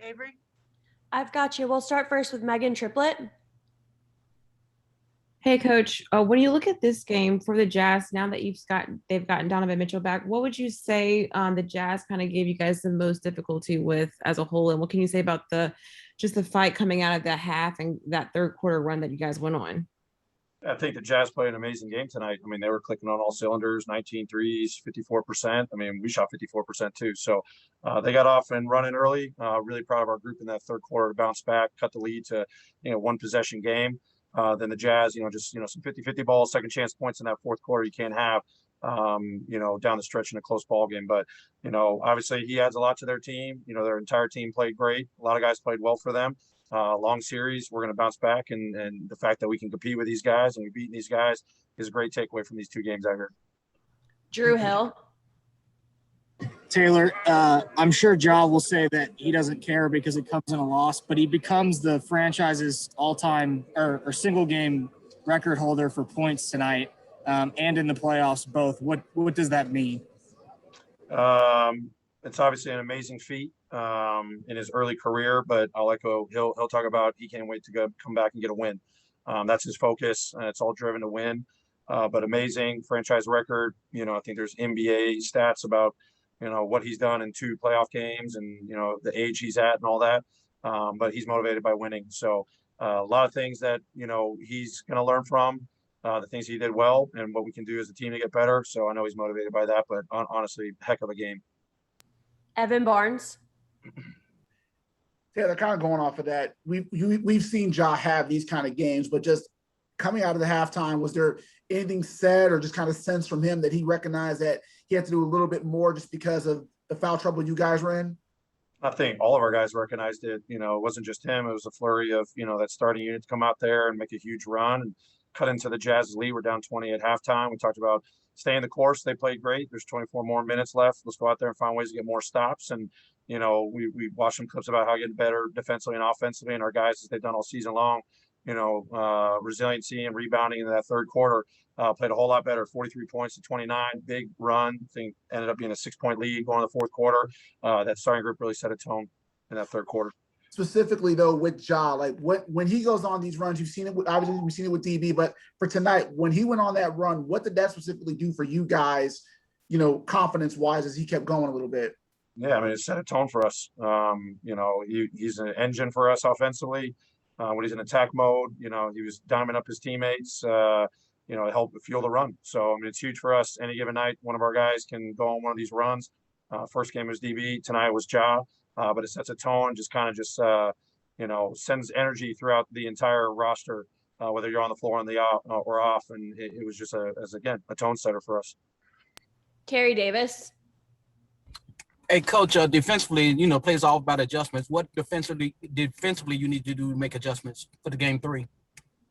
Avery? I've got you. We'll start first with Megan Triplett. Hey, Coach. When you look at this game for the Jazz, now that they've gotten Donovan Mitchell back, what would you say the Jazz kind of gave you guys the most difficulty with as a whole, and what can you say about the fight coming out of that half and that third quarter run that you guys went on? I think the Jazz played an amazing game tonight. I mean, they were clicking on all cylinders, 19 threes, 54%. I mean, we shot 54% too. So they got off and running early. Really proud of our group in that third quarter to bounce back, cut the lead to, one possession game. Then the Jazz, some 50-50 balls, second chance points in that fourth quarter you can't have, down the stretch in a close ball game. But, obviously he adds a lot to their team. Their entire team played great. A lot of guys played well for them. Long series, we're going to bounce back. And the fact that we can compete with these guys and we've beaten these guys is a great takeaway from these two games out here. Drew Hill. Taylor, I'm sure Ja will say that he doesn't care because it comes in a loss, but he becomes the franchise's all-time or single game record holder for points tonight and in the playoffs both. What does that mean? It's obviously an amazing feat in his early career, but I'll echo he'll talk about he can't wait to come back and get a win. That's his focus. It's all driven to win. But amazing franchise record. I think there's NBA stats about what he's done in 2 playoff games and, the age he's at and all that. But he's motivated by winning. So a lot of things that, he's going to learn from, the things he did well and what we can do as a team to get better. So I know he's motivated by that, but honestly, heck of a game. Evan Barnes. Yeah, they're kind of going off of that. We've seen Ja have these kind of games, but just coming out of the halftime, was there anything said or just kind of sense from him that he recognized that he had to do a little bit more just because of the foul trouble you guys were in? I think all of our guys recognized it. It wasn't just him. It was a flurry of, that starting unit to come out there and make a huge run and cut into the Jazz's lead. We're down 20 at halftime. We talked about staying the course. They played great. There's 24 more minutes left. Let's go out there and find ways to get more stops. And, we watched some clips about how getting better defensively and offensively. And our guys, as they've done all season long, resiliency and rebounding in that third quarter, played a whole lot better. 43 points to 29, big run. I think ended up being a 6-point lead going to the fourth quarter. That starting group really set a tone in that third quarter. Specifically though with Ja, like when he goes on these runs, you've seen it obviously we've seen it with DB, but for tonight, when he went on that run, what did that specifically do for you guys, confidence wise as he kept going a little bit? Yeah, I mean, it set a tone for us. He's an engine for us offensively. When he's in attack mode, he was diming up his teammates, help fuel the run. So, I mean, it's huge for us. Any given night, one of our guys can go on one of these runs. First game was DB. Tonight was Ja. But it sets a tone, just sends energy throughout the entire roster, whether you're on the floor or off. And it was just a tone setter for us. Kerry Davis. Hey, Coach, defensively, plays all about adjustments. What defensively you need to do to make adjustments for the game 3?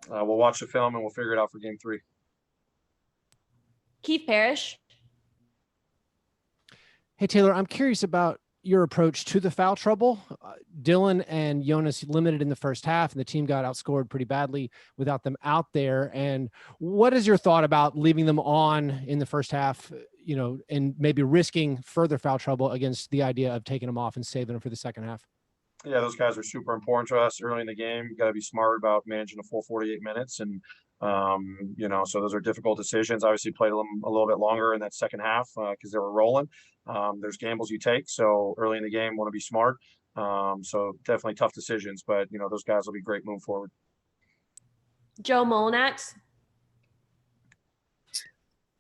We'll watch the film and we'll figure it out for game 3. Keith Parrish. Hey, Taylor, I'm curious about your approach to the foul trouble. Dylan and Jonas limited in the first half, and the team got outscored pretty badly without them out there. And what is your thought about leaving them on in the first half, and maybe risking further foul trouble against the idea of taking them off and saving them for the second half? Yeah, those guys are super important to us early in the game. You got to be smart about managing a full 48 minutes. And, so those are difficult decisions. Obviously played them a little bit longer in that second half because they were rolling. There's gambles you take. So early in the game, want to be smart. So definitely tough decisions, but, those guys will be great moving forward. Joe Molinax.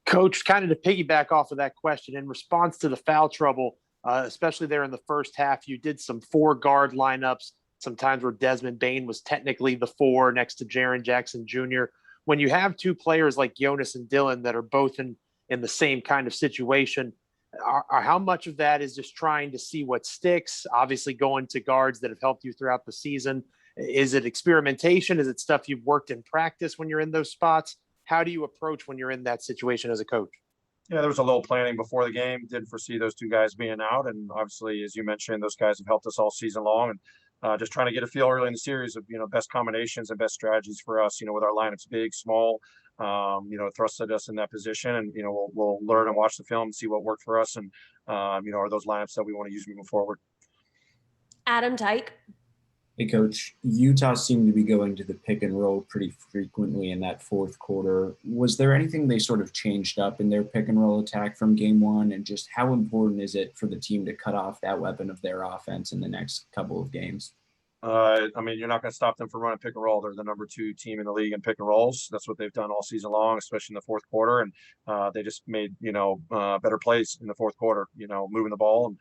Coach, kind of to piggyback off of that question, in response to the foul trouble, especially there in the first half, you did some 4-guard lineups, sometimes where Desmond Bane was technically the 4 next to Jaren Jackson Jr. When you have 2 players like Jonas and Dylan that are both in the same kind of situation, how much of that is just trying to see what sticks, obviously going to guards that have helped you throughout the season? Is it experimentation? Is it stuff you've worked in practice when you're in those spots? How do you approach when you're in that situation as a coach? Yeah, there was a little planning before the game. Didn't foresee those 2 guys being out. And obviously, as you mentioned, those guys have helped us all season long. And just trying to get a feel early in the series of, best combinations and best strategies for us, with our lineups big, small, thrusted us in that position. And, we'll learn and watch the film and see what worked for us. And, are those lineups that we want to use moving forward. Adam Tyke. Hey, Coach. Utah seemed to be going to the pick and roll pretty frequently in that fourth quarter. Was there anything they sort of changed up in their pick and roll attack from game one? And just how important is it for the team to cut off that weapon of their offense in the next couple of games? I mean, you're not going to stop them from running pick and roll. They're the number 2 team in the league in pick and rolls. That's what they've done all season long, especially in the fourth quarter. And they just made, better plays in the fourth quarter, moving the ball. And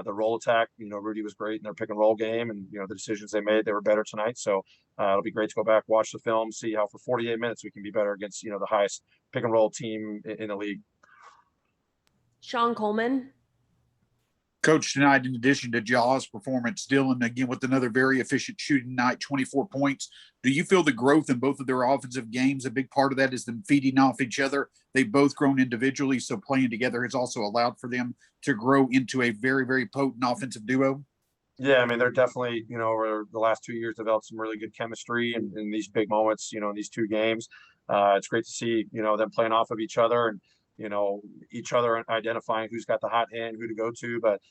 the roll attack, Rudy was great in their pick and roll game. And, the decisions they made, they were better tonight. So it'll be great to go back, watch the film, see how for 48 minutes we can be better against, the highest pick and roll team in the league. Sean Coleman. Coach, tonight, in addition to Jaw's performance, Dylan, again, with another very efficient shooting night, 24 points. Do you feel the growth in both of their offensive games? A big part of that is them feeding off each other. They've both grown individually, so playing together has also allowed for them to grow into a very, very potent offensive duo. Yeah, I mean, they're definitely, over the last 2 years, developed some really good chemistry in these big moments, in these 2 games. It's great to see, them playing off of each other and, each other identifying who's got the hot hand, who to go to. But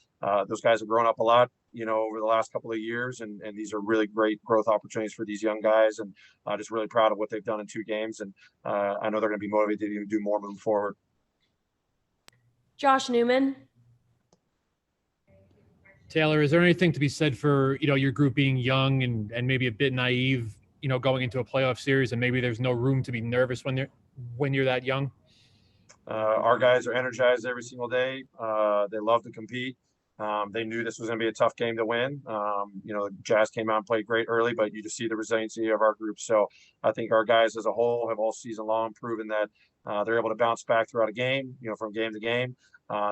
those guys have grown up a lot, over the last couple of years. And these are really great growth opportunities for these young guys. And just really proud of what they've done in 2 games. And I know they're going to be motivated to do more moving forward. Josh Newman. Taylor, is there anything to be said for, your group being young and maybe a bit naive, going into a playoff series, and maybe there's no room to be nervous when you're that young? Our guys are energized every single day. They love to compete. They knew this was going to be a tough game to win. The Jazz came out and played great early, but you just see the resiliency of our group. So I think our guys as a whole have all season long proven that they're able to bounce back throughout a game, from game to game.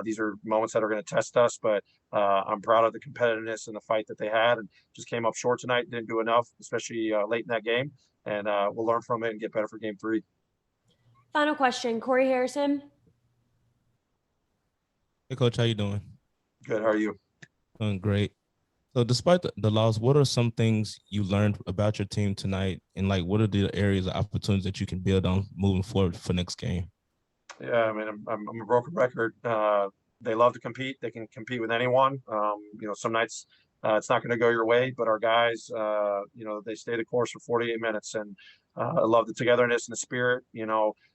These are moments that are going to test us, but I'm proud of the competitiveness and the fight that they had, and just came up short tonight. Didn't do enough, especially late in that game. And we'll learn from it and get better for game 3. Final question, Corey Harrison. Hey, Coach, how you doing? Good. How are you? Doing great. So despite the loss, what are some things you learned about your team tonight? And what are the areas of opportunities that you can build on moving forward for next game? Yeah, I mean, I'm a broken record. They love to compete. They can compete with anyone. Some nights it's not going to go your way, but our guys, they stay the course for 48 minutes. And I love the togetherness and the spirit.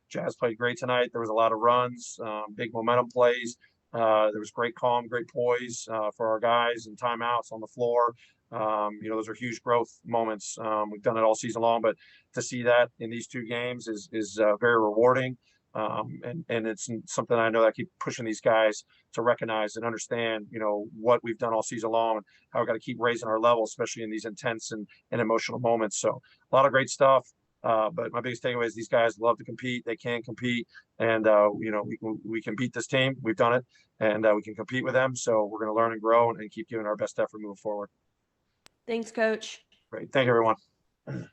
Jazz played great tonight. There was a lot of runs, big momentum plays. There was great calm, great poise for our guys, and timeouts on the floor. Those are huge growth moments. We've done it all season long, but to see that in these 2 games is very rewarding. And it's something I know that I keep pushing these guys to recognize and understand, what we've done all season long and how we've got to keep raising our level, especially in these intense and emotional moments. So a lot of great stuff. But my biggest takeaway is these guys love to compete. They can compete, and we can beat this team. We've done it, and we can compete with them. So we're going to learn and grow and keep giving our best effort moving forward. Thanks, Coach. Great. Thank you, everyone.